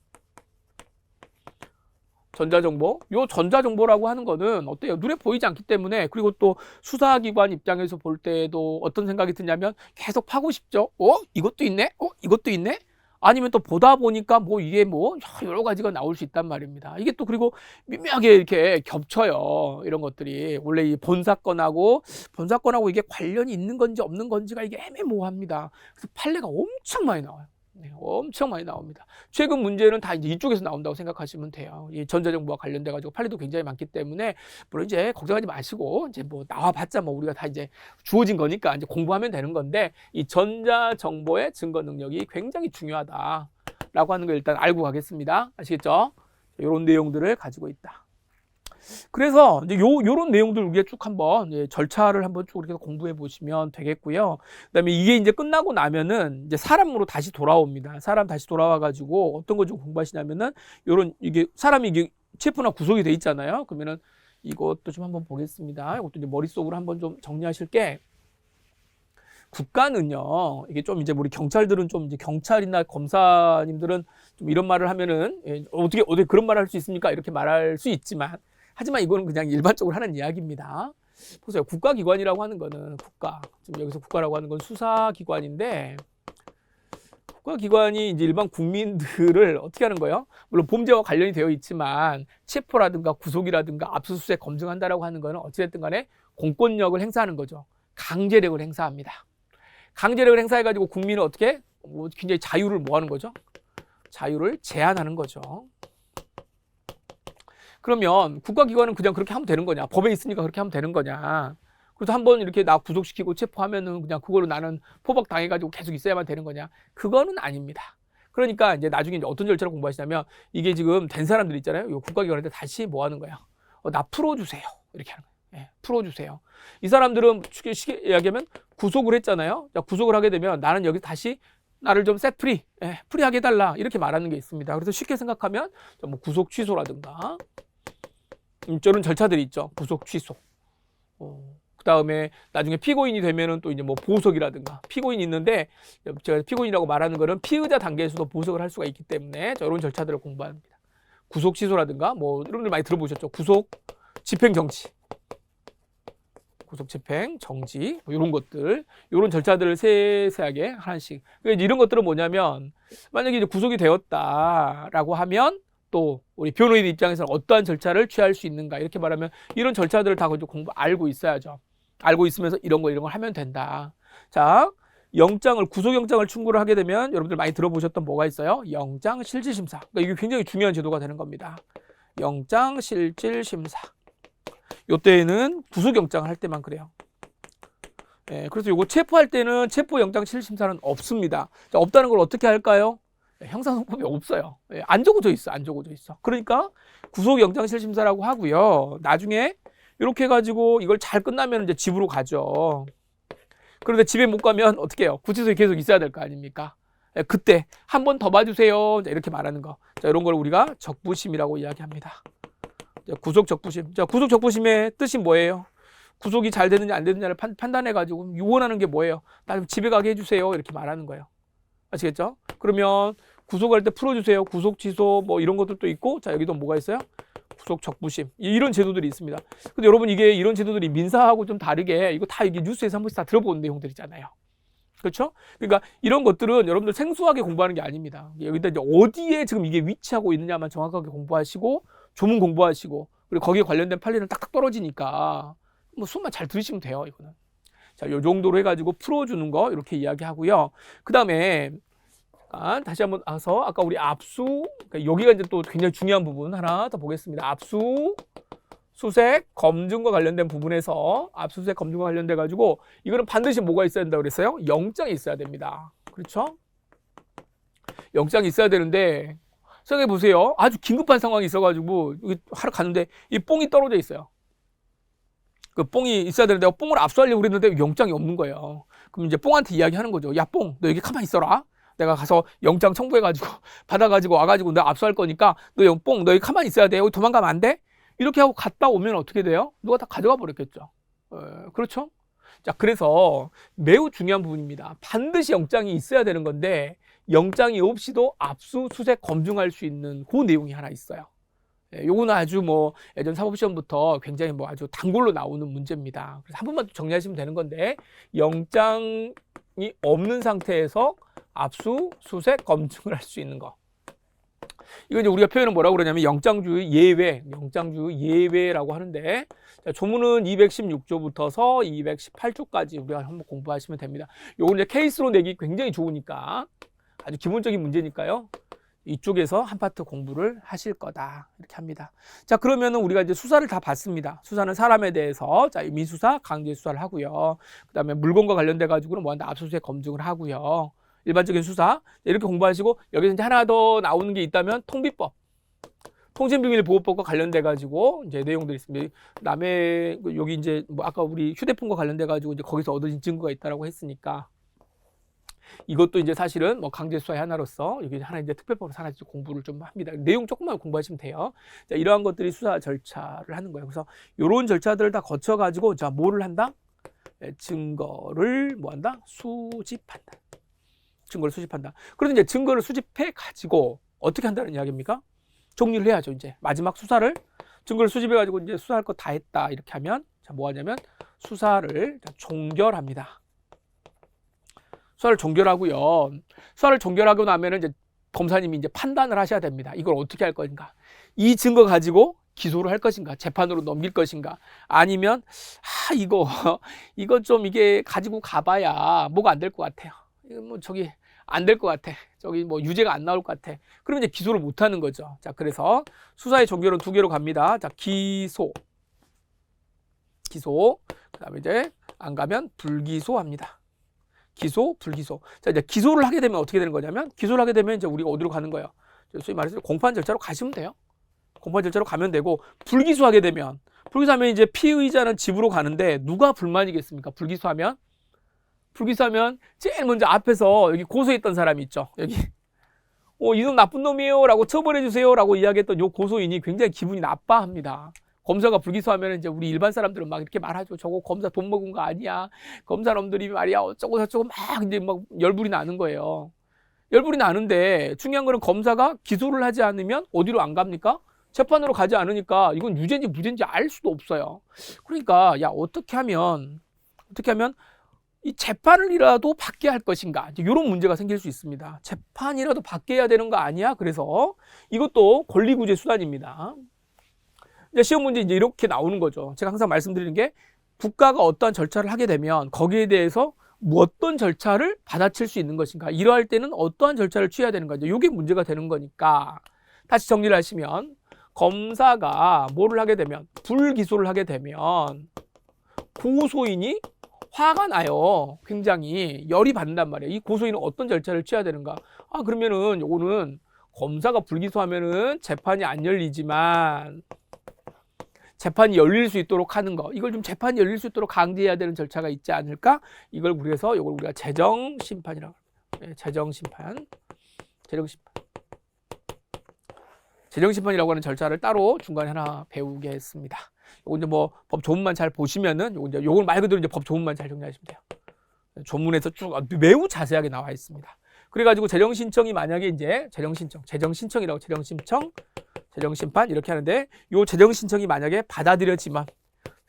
전자정보. 요 전자정보라고 하는 거는 어때요? 눈에 보이지 않기 때문에, 그리고 또 수사기관 입장에서 볼 때도 어떤 생각이 드냐면 계속 파고 싶죠. 이것도 있네? 이것도 있네? 아니면 또 보다 보니까 뭐 이게 뭐 여러 가지가 나올 수 있단 말입니다. 이게 또 그리고 미묘하게 이렇게 겹쳐요. 이런 것들이. 원래 이 본사건하고 이게 관련이 있는 건지 없는 건지가 이게 애매모호합니다. 그래서 판례가 엄청 많이 나와요. 네, 엄청 많이 나옵니다. 최근 문제는 다 이제 이쪽에서 나온다고 생각하시면 돼요. 이 전자정보와 관련돼 가지고 판례도 굉장히 많기 때문에, 물론 이제 걱정하지 마시고 이제 뭐 나와봤자 뭐 우리가 다 이제 주어진 거니까 이제 공부하면 되는 건데, 이 전자정보의 증거 능력이 굉장히 중요하다라고 하는 걸 일단 알고 가겠습니다. 아시겠죠? 이런 내용들을 가지고 있다. 그래서 이제 요런 내용들 우리가 쭉 한번 절차를 한번 쭉 이렇게 공부해 보시면 되겠고요. 그다음에 이게 이제 끝나고 나면은 이제 사람으로 다시 돌아옵니다. 사람 다시 돌아와 가지고 어떤 거 좀 공부하시냐면은 요런, 이게 사람이 이게 체포나 구속이 돼 있잖아요. 그러면은 이것도 좀 한번 보겠습니다. 이것도 이제 머릿속으로 한번 좀 정리하실 게, 국가는요, 이게 좀 이제 우리 경찰들은 좀 이제 경찰이나 검사님들은 좀 이런 말을 하면은 어떻게 그런 말을 할 수 있습니까? 이렇게 말할 수 있지만, 하지만 이거는 그냥 일반적으로 하는 이야기입니다. 보세요. 국가기관이라고 하는 거는 지금 여기서 국가라고 하는 건 수사기관인데, 국가기관이 이제 일반 국민들을 어떻게 하는 거예요? 물론 범죄와 관련이 되어 있지만 체포라든가 구속이라든가 압수수색 검증한다라고 하는 거는 어찌됐든 간에 공권력을 행사하는 거죠. 강제력을 행사합니다. 강제력을 행사해가지고 국민을 어떻게 굉장히 자유를 뭐 하는 거죠? 자유를 제한하는 거죠. 그러면 국가기관은 그냥 그렇게 하면 되는 거냐? 법에 있으니까 그렇게 하면 되는 거냐? 그래서 한번 이렇게 나 구속시키고 체포하면은 그냥 그걸로 나는 포박 당해가지고 계속 있어야만 되는 거냐? 그거는 아닙니다. 그러니까 이제 나중에 이제 어떤 절차를 공부하시냐면, 이게 지금 된 사람들 있잖아요. 이 국가기관한테 다시 뭐 하는 거야? 나 풀어주세요. 이렇게 하는 거예요. 예, 풀어주세요. 이 사람들은 쉽게 이야기하면 구속을 했잖아요. 자, 구속을 하게 되면 나는 여기 다시 나를 좀 셋 프리, 프리하게 해달라. 이렇게 말하는 게 있습니다. 그래서 쉽게 생각하면 뭐 구속 취소라든가, 저런 절차들이 있죠. 구속 취소. 그 다음에 나중에 피고인이 되면은 또 이제 뭐 보석이라든가, 피고인이 있는데 제가 피고인이라고 말하는 거는 피의자 단계에서도 보석을 할 수가 있기 때문에 저런 절차들을 공부합니다. 구속 취소라든가, 뭐 여러분들 많이 들어보셨죠. 구속 집행 정지, 구속 집행 정지, 뭐 이런 것들, 이런 절차들을 세세하게 하나씩. 그러니까 이런 것들은 뭐냐면, 만약에 이제 구속이 되었다라고 하면 또 우리 변호인 입장에서는 어떠한 절차를 취할 수 있는가, 이렇게 말하면 이런 절차들을 다 알고 있어야죠. 알고 있으면서 이런 걸 하면 된다. 자, 구속영장을 청구를 하게 되면 여러분들 많이 들어보셨던 뭐가 있어요? 영장실질심사. 그러니까 이게 굉장히 중요한 제도가 되는 겁니다. 영장실질심사. 요때는 구속영장을 할 때만 그래요. 그래서 요거 체포할 때는 체포영장실질심사는 없습니다. 자, 없다는 걸 어떻게 할까요? 형사소송법이 없어요. 안 적어져 있어. 그러니까 구속영장실질심사라고 하고요. 나중에 이렇게 해가지고 이걸 잘 끝나면 이제 집으로 가죠. 그런데 집에 못 가면 어떻게 해요? 구치소에 계속 있어야 될 거 아닙니까? 그때 한 번 더 봐주세요. 이렇게 말하는 거. 자, 이런 걸 우리가 적부심이라고 이야기합니다. 구속적부심. 자, 구속적부심의 뜻이 뭐예요? 구속이 잘 되느냐 안 되느냐를 판단해가지고 원하는 게 뭐예요? 나 좀 집에 가게 해주세요. 이렇게 말하는 거예요. 아시겠죠? 그러면 구속할 때 풀어주세요. 구속 취소 뭐 이런 것들도 있고, 자, 여기도 뭐가 있어요? 구속 적부심. 이런 제도들이 있습니다. 근데 여러분, 이게 이런 제도들이 민사하고 좀 다르게, 이거 다 이게 뉴스에서 한 번씩 다 들어본 내용들이잖아요. 그렇죠? 그러니까 이런 것들은 여러분들 생소하게 공부하는 게 아닙니다. 여기다 이제 어디에 지금 이게 위치하고 있느냐만 정확하게 공부하시고, 조문 공부하시고, 그리고 거기에 관련된 판례는 딱딱 떨어지니까 뭐 수업만 잘 들으시면 돼요, 이거는. 자, 요 정도로 해가지고 풀어주는 거 이렇게 이야기하고요. 그 다음에 다시 한번 와서 아까 우리 그러니까 여기가 이제 또 굉장히 중요한 부분 하나 더 보겠습니다. 압수수색 검증과 관련된 부분에서 압수수색 검증과 관련돼 가지고 이거는 반드시 뭐가 있어야 된다고 그랬어요? 영장이 있어야 됩니다. 그렇죠? 영장이 있어야 되는데, 생각해 보세요. 아주 긴급한 상황이 있어가지고 여기 하러 갔는데 이 뽕이 떨어져 있어요. 그 뽕이 있어야 되는데 뽕을 압수하려고 그랬는데 영장이 없는 거예요. 그럼 이제 뽕한테 이야기하는 거죠. 야, 뽕, 너 여기 가만히 있어라. 내가 가서 영장 청구해가지고 받아가지고 와가지고 내가 압수할 거니까 너 여기 가만히 있어야 돼. 여기 도망가면 안 돼. 이렇게 하고 갔다 오면 어떻게 돼요? 누가 다 가져가 버렸겠죠. 그렇죠? 자, 그래서 매우 중요한 부분입니다. 반드시 영장이 있어야 되는 건데, 영장이 없이도 압수수색 검증할 수 있는 그 내용이 하나 있어요. 요거는 아주 뭐 예전 사법시험부터 굉장히 뭐 아주 단골로 나오는 문제입니다. 그래서 한 번만 정리하시면 되는 건데, 영장이 없는 상태에서 압수수색 검증을 할 수 있는 거. 이거 이제 우리가 표현은 뭐라고 그러냐면 영장주의 예외, 영장주의 예외라고 하는데, 자, 조문은 216조부터서 218조까지 우리가 한번 공부하시면 됩니다. 요건 이제 케이스로 내기 굉장히 좋으니까, 아주 기본적인 문제니까요. 이쪽에서 한 파트 공부를 하실 거다, 이렇게 합니다. 자, 그러면은 우리가 이제 수사를 다 봤습니다. 수사는 사람에 대해서, 자, 미수사, 강제수사를 하고요. 그 다음에 물건과 관련돼 가지고는 뭐 한다, 압수수색 검증을 하고요. 일반적인 수사 이렇게 공부하시고, 여기서 이제 하나 더 나오는 게 있다면 통비법, 통신비밀보호법과 관련돼 가지고 이제 내용들이 있습니다. 남의 여기 이제 뭐 아까 우리 휴대폰과 관련돼 가지고 이제 거기서 얻어진 증거가 있다라고 했으니까, 이것도 이제 사실은 뭐 강제 수사의 하나로서 여기 하나 이제 특별법으로 하나 공부를 좀 합니다. 내용 조금만 공부하시면 돼요. 자, 이러한 것들이 수사 절차를 하는 거예요. 그래서 이런 절차들을 다 거쳐 가지고 자, 뭐를 한다? 증거를 뭐 한다? 수집한다. 증거를 수집한다. 그래서 이제 증거를 수집해 가지고 어떻게 한다는 이야기입니까? 정리를 해야죠. 이제 마지막 수사를, 증거를 수집해 가지고 이제 수사할 거 다 했다, 이렇게 하면 자, 뭐 하냐면 수사를 종결합니다. 수사를 종결하고요. 수사를 종결하고 나면은 이제 검사님이 이제 판단을 하셔야 됩니다. 이걸 어떻게 할 것인가? 이 증거 가지고 기소를 할 것인가? 재판으로 넘길 것인가? 아니면 이거 좀 이게 가지고 가봐야 뭐가 안 될 것 같아요. 이거 뭐 저기 안 될 것 같아. 저기 뭐 유죄가 안 나올 것 같아. 그러면 이제 기소를 못 하는 거죠. 자, 그래서 수사의 종결은 두 개로 갑니다. 자, 기소. 그다음에 이제 안 가면 불기소합니다. 기소, 불기소. 자, 이제 기소를 하게 되면 어떻게 되는 거냐면, 기소를 하게 되면 이제 우리가 어디로 가는 거예요? 소위 말해서 공판 절차로 가시면 돼요. 공판 절차로 가면 되고, 불기소하게 되면 이제 피의자는 집으로 가는데 누가 불만이겠습니까? 불기소하면 제일 먼저 앞에서 여기 고소했던 사람이 있죠. 여기 이놈 나쁜 놈이에요라고 처벌해 주세요라고 이야기했던 요 고소인이 굉장히 기분이 나빠합니다. 검사가 불기소하면 이제 우리 일반 사람들은 막 이렇게 말하죠. 저거 검사 돈 먹은 거 아니야. 검사놈들이 말이야 어쩌고 저쩌고 막 이제 막 열불이 나는 거예요. 열불이 나는데 중요한 거는 검사가 기소를 하지 않으면 어디로 안 갑니까? 재판으로 가지 않으니까 이건 유죄인지 무죄인지 알 수도 없어요. 그러니까 야, 어떻게 하면 이 재판을이라도 받게 할 것인가, 이런 문제가 생길 수 있습니다. 재판이라도 받게 해야 되는 거 아니야? 그래서 이것도 권리구제 수단입니다. 이제 시험 문제 이제 이렇게 나오는 거죠. 제가 항상 말씀드리는 게, 국가가 어떠한 절차를 하게 되면 거기에 대해서 어떤 절차를 받아칠 수 있는 것인가, 이러할 때는 어떠한 절차를 취해야 되는가, 이게 문제가 되는 거니까. 다시 정리를 하시면, 검사가 뭐를 하게 되면, 불기소를 하게 되면 고소인이 화가 나요. 굉장히 열이 받는단 말이에요. 이 고소인은 어떤 절차를 취해야 되는가? 그러면은 요거는 검사가 불기소하면은 재판이 안 열리지만 재판이 열릴 수 있도록 하는 거, 이걸 좀 재판이 열릴 수 있도록 강제해야 되는 절차가 있지 않을까? 이걸 그래서 이걸 우리가 재정심판이라고 합니다. 재정심판이라고 하는 절차를 따로 중간에 하나 배우게 했습니다. 요거 이제 뭐 법 조문만 잘 보시면은 요걸 말 그대로 이제 법 조문만 잘 정리하시면 돼요. 조문에서 쭉 매우 자세하게 나와 있습니다. 그래가지고 재정신청이 만약에 이제 재정신청이라고 재정심판 이렇게 하는데, 요 재정신청이 만약에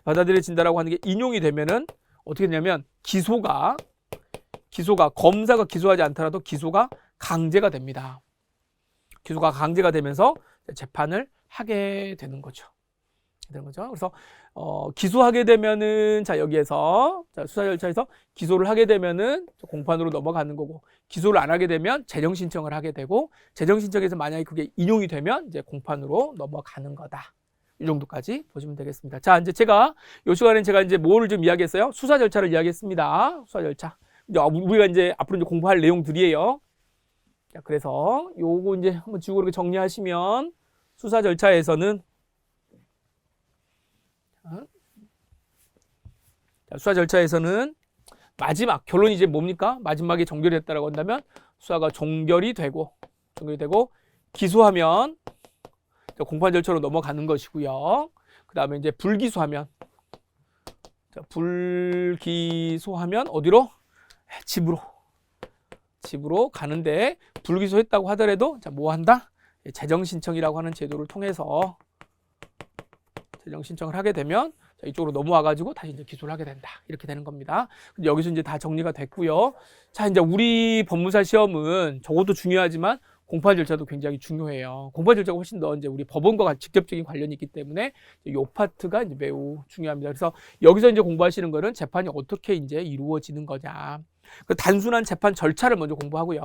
받아들여진다라고 하는 게 인용이 되면은 어떻게 되냐면, 기소가 검사가 기소하지 않더라도 기소가 강제가 됩니다. 기소가 강제가 되면서 재판을 하게 되는 거죠. 그래서 기소하게 되면은 자, 여기에서 수사 절차에서 기소를 하게 되면은 공판으로 넘어가는 거고, 기소를 안 하게 되면 재정 신청을 하게 되고, 재정 신청에서 만약에 그게 인용이 되면 이제 공판으로 넘어가는 거다. 이 정도까지 보시면 되겠습니다. 자, 이제 이 시간에 제가 이제 뭐를 좀 이야기했어요? 수사 절차를 이야기했습니다. 수사 절차. 이제 우리가 이제 앞으로 이제 공부할 내용들이에요. 자, 그래서 요거 이제 한번 지우고 이렇게 정리하시면, 수사 절차에서는 수사 절차에서는 마지막 결론이 이제 뭡니까? 마지막에 종결이 됐다라고 한다면 수사가 종결이 되고 기소하면 공판 절차로 넘어가는 것이고요. 그 다음에 이제 불기소하면 어디로? 집으로 가는데, 불기소했다고 하더라도 뭐 한다? 재정신청이라고 하는 제도를 통해서 재정 신청을 하게 되면 자, 이쪽으로 넘어와가지고 다시 이제 기소를 하게 된다. 이렇게 되는 겁니다. 근데 여기서 이제 다 정리가 됐고요. 자, 이제 우리 법무사 시험은 저것도 중요하지만 공판 절차도 굉장히 중요해요. 공판 절차가 훨씬 더 이제 우리 법원과 직접적인 관련이 있기 때문에 이 파트가 이제 매우 중요합니다. 그래서 여기서 이제 공부하시는 거는 재판이 어떻게 이제 이루어지는 거냐. 그 단순한 재판 절차를 먼저 공부하고요.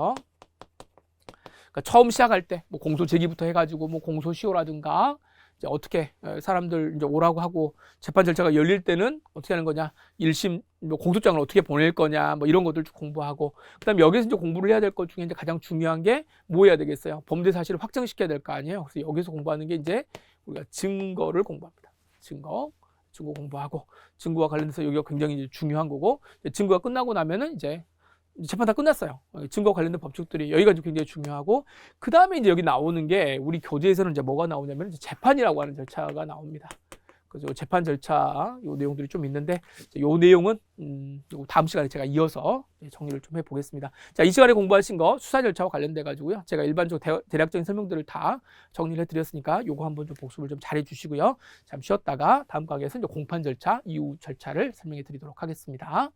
그러니까 처음 시작할 때 뭐 공소 제기부터 해가지고 뭐 공소시효라든가 이제 어떻게 사람들 이제 오라고 하고 재판 절차가 열릴 때는 어떻게 하는 거냐, 1심 뭐 공소장을 어떻게 보낼 거냐, 뭐 이런 것들 좀 공부하고, 그다음에 여기서 이제 공부를 해야 될 것 중에 이제 가장 중요한 게 뭐 해야 되겠어요? 범죄 사실을 확정시켜야 될 거 아니에요. 그래서 여기서 공부하는 게 이제 우리가 증거를 공부합니다. 증거 공부하고, 증거와 관련해서 여기가 굉장히 이제 중요한 거고, 증거가 끝나고 나면은 이제 재판 다 끝났어요. 증거 관련된 법칙들이 여기가 굉장히 중요하고, 그 다음에 이제 여기 나오는 게 우리 교재에서는 이제 뭐가 나오냐면 이제 재판이라고 하는 절차가 나옵니다. 그래서 재판 절차 요 내용들이 좀 있는데, 요 내용은 요 다음 시간에 제가 이어서 정리를 좀 해보겠습니다. 자, 이 시간에 공부하신 거 수사 절차와 관련돼 가지고요, 제가 일반적으로 대략적인 설명들을 다 정리를 해드렸으니까 요거 한번 좀 복습을 좀 잘해 주시고요. 잠시 쉬었다가 다음 강의에서 이제 공판 절차 이후 절차를 설명해 드리도록 하겠습니다.